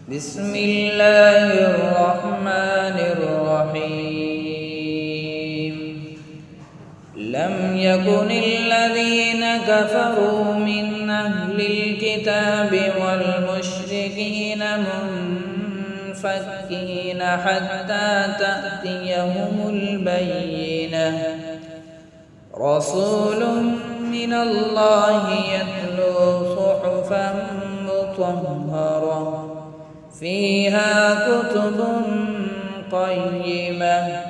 بسم الله الرحمن الرحيم. لم يكن الذين كفروا من أهل الكتاب والمشركين منفكين حتى تأتيهم البينة. رسول من الله يتلو صحفا مطهرة فيها كتب قيمة.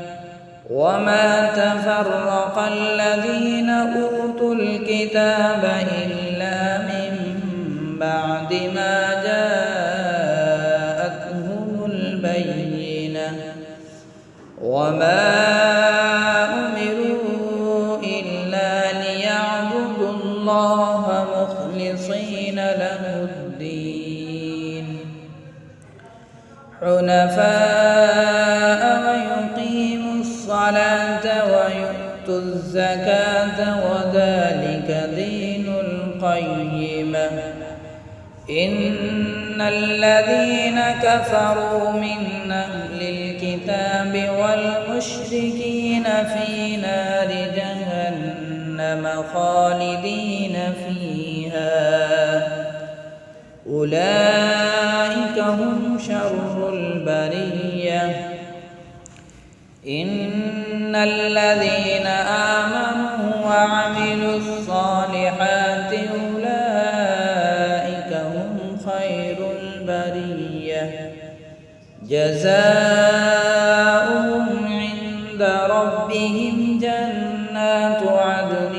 وما تفرق الذين أوتوا الكتاب إلا من بعد ما جاءتهم البينة. وما أمروا إلا ليعبدوا الله مخلصين له الدين حنفاء ويقيموا الصلاة ويؤتوا الزكاة وذلك دين القيمة. إن الذين كفروا من أهل الكتاب والمشركين في نار جهنم خالدين فيها أولئك هم شر البرية. إن الذين آمنوا وعملوا الصالحات أولئك هم خير البرية. جزاؤهم عند ربهم جنات عدن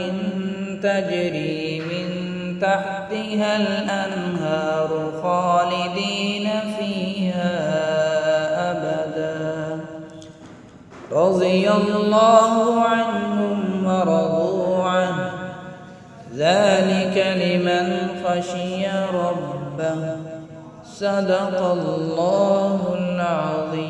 تجري من تحتها الأنهار خالدين فيها أبدا. رضي الله عنهم ورضوا عنه ذلك لمن خشي ربه. صدق الله العظيم.